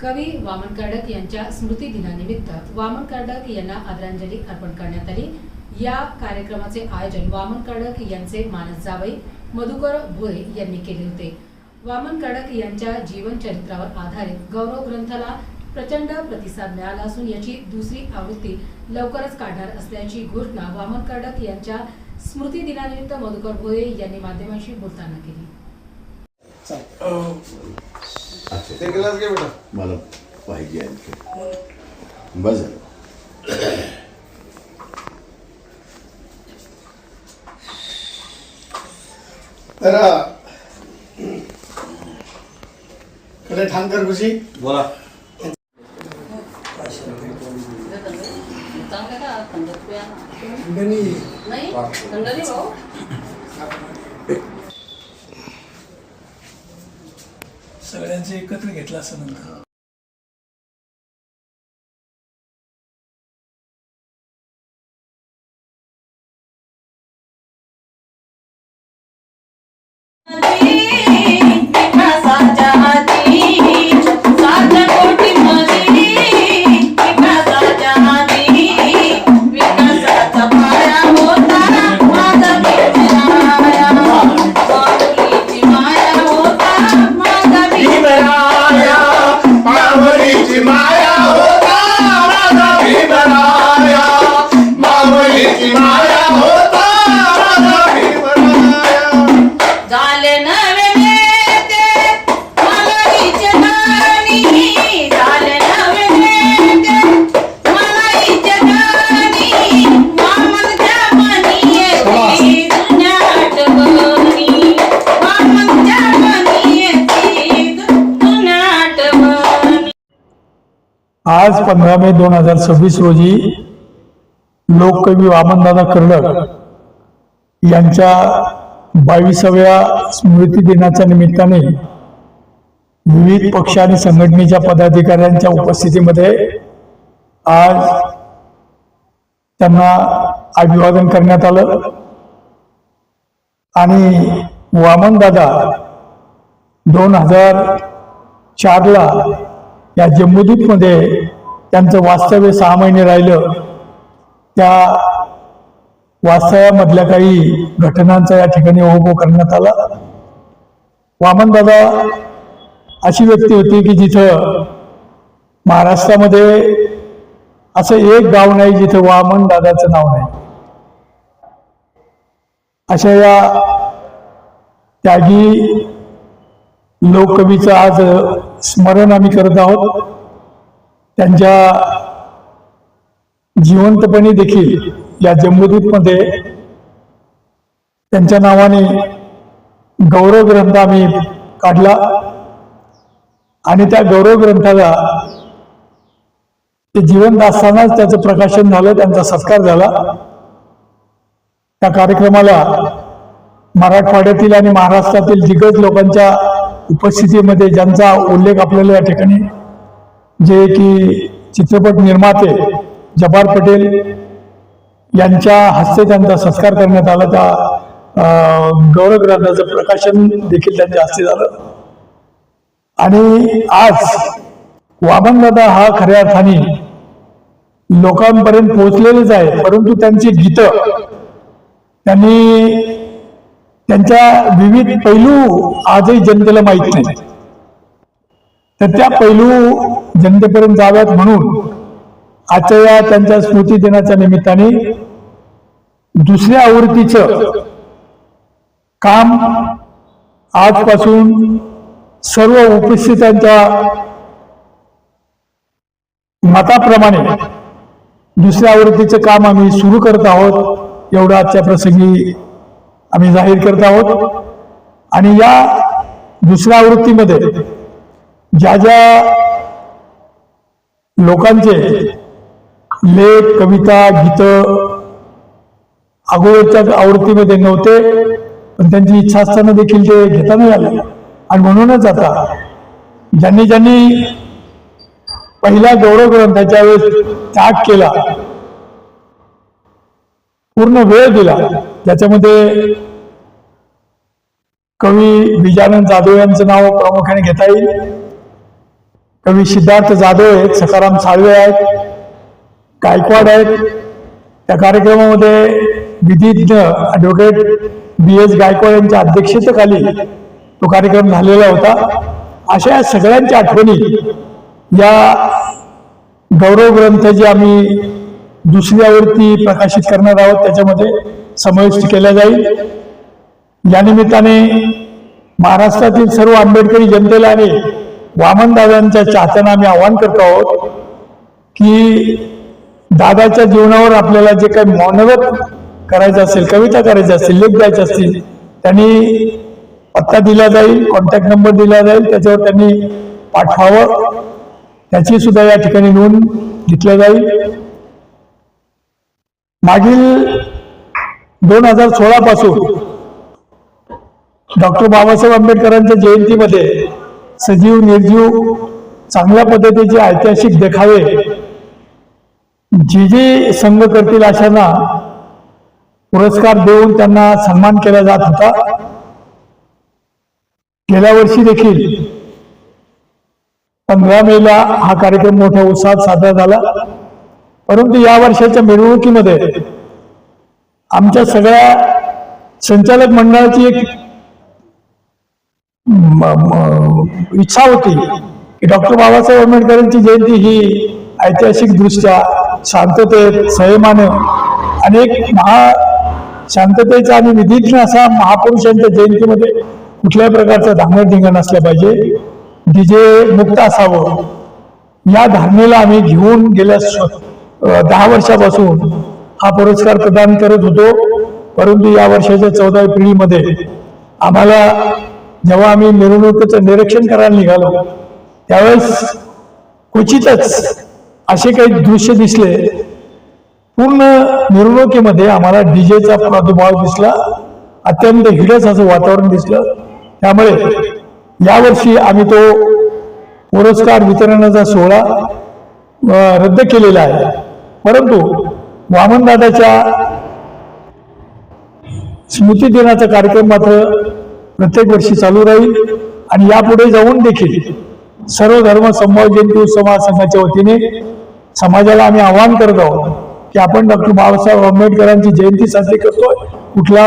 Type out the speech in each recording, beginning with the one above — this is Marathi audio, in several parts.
कवी वामन कर्डक यांच्या स्मृती दिनानिमित्त वामन कर्डक यांना आदरांजली अर्पण करण्यात आली। या कार्यक्रमाचे आयोजन वामन कर्डक यांचे मानस जावई मधुकर भोरे यांनी केले होते। वामन कर्डक यांच्या जीवन चरित्रावर आधारित गौरव ग्रंथाला प्रचंड प्रतिसाद मिळाला असून याची दुसरी आवृत्ती लवकरच काढणार असल्याची घोषणा वामन कर्डक यांच्या स्मृती दिनानिमित्त मधुकर भोरे यांनी माध्यमांशी बोलताना केली। मला पाहिजे आणखी बस झालं। तर कडे ठाणकर खुशी बोला। सगळ्यांचे एकत्र घेतला असं नंतर आज 15 मे 2026 रोजी लोककवी वामनदादा कर्डक यांच्या 22व्या स्मृती दिनाच्या निमित्ताने विविध पक्ष आणि संघटनेच्या पदाधिकाऱ्यांच्या उपस्थितीमध्ये आज त्यांना अभिवादन करण्यात आलं आणि वामनदादा 2004 ला या जम्बूद्वीपमध्ये त्यांचं वास्तव्य 6 महिने राहिलं। त्या वास्तव्यामधल्या काही घटनांचा या ठिकाणी ओघ करण्यात आला। वामनदादा अशी व्यक्ती होती की जिथं महाराष्ट्रामध्ये असं एक गाव नाही जिथं वामनदादाचं नाव नाही। अशा या त्यागी लोककवीचं आज स्मरण आम्ही करत आहोत। त्यांच्या जिवंतपणी देखील या जम्बूद्वीपमध्ये त्यांच्या नावाने गौरव ग्रंथ आम्ही काढला आणि त्या गौरव ग्रंथाला ते जिवंत असतानाच त्याचं प्रकाशन झालं, त्यांचा सत्कार झाला। त्या कार्यक्रमाला मराठवाड्यातील आणि महाराष्ट्रातील दिग्गज लोकांच्या उपस्थितीमध्ये ज्यांचा उल्लेख आपल्याला या ठिकाणी जे की चित्रपट निर्माते जब्बार पटेल यांच्या हस्ते त्यांचा सत्कार करण्यात आला। त्या गौरव ग्रंथाचं प्रकाशन देखील त्यांच्या हस्ते झालं आणि आज वामनदादा हा खऱ्या अर्थाने लोकांपर्यंत पोहोचलेलेच आहे, परंतु त्यांची गीतं त्यांनी त्यांच्या विविध पैलू आजही जनतेला माहीत नाही। तर त्या पैलू जनतेपर्यंत जाव्यात म्हणून आजच्या या त्यांच्या स्मृती दिनाच्या निमित्ताने दुसऱ्या आवृत्तीचं काम आजपासून सर्व उपस्थितांच्या मताप्रमाणे दुसऱ्या आवृत्तीचं काम आम्ही सुरू करत आहोत। एवढं आजच्या प्रसंगी आम्ही जाहीर करत आहोत आणि या दुसऱ्या आवृत्तीमध्ये ज्या ज्या लोकांचे लेख, कविता, गीतं अगोदरच्या आवृत्तीमध्ये नव्हते, पण त्यांची इच्छा असताना देखील ते घेता नाही आले आणि म्हणूनच आता ज्यांनी ज्यांनी पहिल्या गौरव ग्रंथाच्या वेळेस त्याग केला, पूर्ण वेळ दिला, त्याच्यामध्ये कवी विजानंद जाधव यांचं नाव प्रामुख्याने घेता येईल। कवी सिद्धार्थ जाधव आहेत, सखाराम साळवे आहेत, गायकवाड आहेत. त्या कार्यक्रमामध्ये विधिज्ञ ॲडव्होकेट BS गायकवाड यांच्या अध्यक्षतेखाली तो कार्यक्रम झालेला होता. अशा या सगळ्यांच्या आठवणी या गौरव ग्रंथ जे आम्ही दुसरी आवृत्ती प्रकाशित करणार आहोत त्याच्यामध्ये समाविष्ट केला जाईल. या निमित्ताने महाराष्ट्रातील सर्व आंबेडकरी जनतेला आणि वामनदादांच्या चाहत्यांना आम्ही आवाहन करतो आहोत की दादाच्या जीवनावर आपल्याला जे काही मनोगत करायचं असेल, कविता करायची असेल, लेख द्यायचे असतील, त्यांनी पत्ता दिला जाईल, कॉन्टॅक्ट नंबर दिला जाईल, त्याच्यावर त्यांनी पाठवावं. त्याची सुद्धा या ठिकाणी नोंद घेतली जाईल. मागील 2016 पासून डॉक्टर बाबासाहेब आंबेडकरांच्या जयंतीमध्ये सजीव निर्जीव चांगल्या पद्धतीचे ऐतिहासिक देखावे जे संघ करतील अशांना पुरस्कार देऊन त्यांना सन्मान केला जात होता. गेल्या वर्षी देखील 15 मेला हा कार्यक्रम मोठ्या उत्साहात साजरा झाला. परंतु या वर्षाच्या मिरवणुकीमध्ये आमच्या सगळ्या संचालक मंडळाची एक इच्छा होती की डॉक्टर बाबासाहेब आंबेडकरांची जयंती ही ऐतिहासिक दृष्ट्या शांततेत, संयमानं आणि एक शांततेचा आणि विधिज्ञ असा महापुरुषांच्या जयंतीमध्ये कुठल्याही प्रकारचा धांगडधिंगा नसला पाहिजे, डीजे मुक्त असावं. या धारणेला आम्ही घेऊन गेल्या 10 वर्षापासून हा पुरस्कार प्रदान करत होतो. परंतु या वर्षाच्या 14व्या पिढीमध्ये आम्हाला जेव्हा आम्ही मिरवणुकीचं निरीक्षण करायला निघालो त्यावेळेस क्वचितच असे काही दृश्य दिसले. पूर्ण मिरवणुकीमध्ये आम्हाला डीजेचा प्रादुर्भाव दिसला, अत्यंत हिडस असं वातावरण दिसलं. त्यामुळे यावर्षी आम्ही तो पुरस्कार वितरणाचा सोहळा रद्द केलेला आहे. परंतु वामनदादाच्या स्मृती दिनाचा कार्यक्रम मात्र प्रत्येक वर्षी चालू राहील आणि यापुढे जाऊन देखील सर्व धर्म समभाव जयंती उत्सव महासंघाच्या वतीने समाजाला आम्ही आवाहन करत आहोत की आपण डॉक्टर बाबासाहेब आंबेडकरांची जयंती साजरी करतोय, कुठला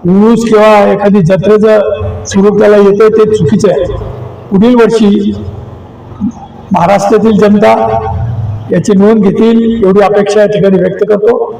उरूस किंवा एखादी जत्रेचं स्वरूप त्याला येतंय ते चुकीचं आहे. पुढील वर्षी महाराष्ट्रातील जनता याची नोंद घेतील एवढी अपेक्षा या ठिकाणी व्यक्त करतो.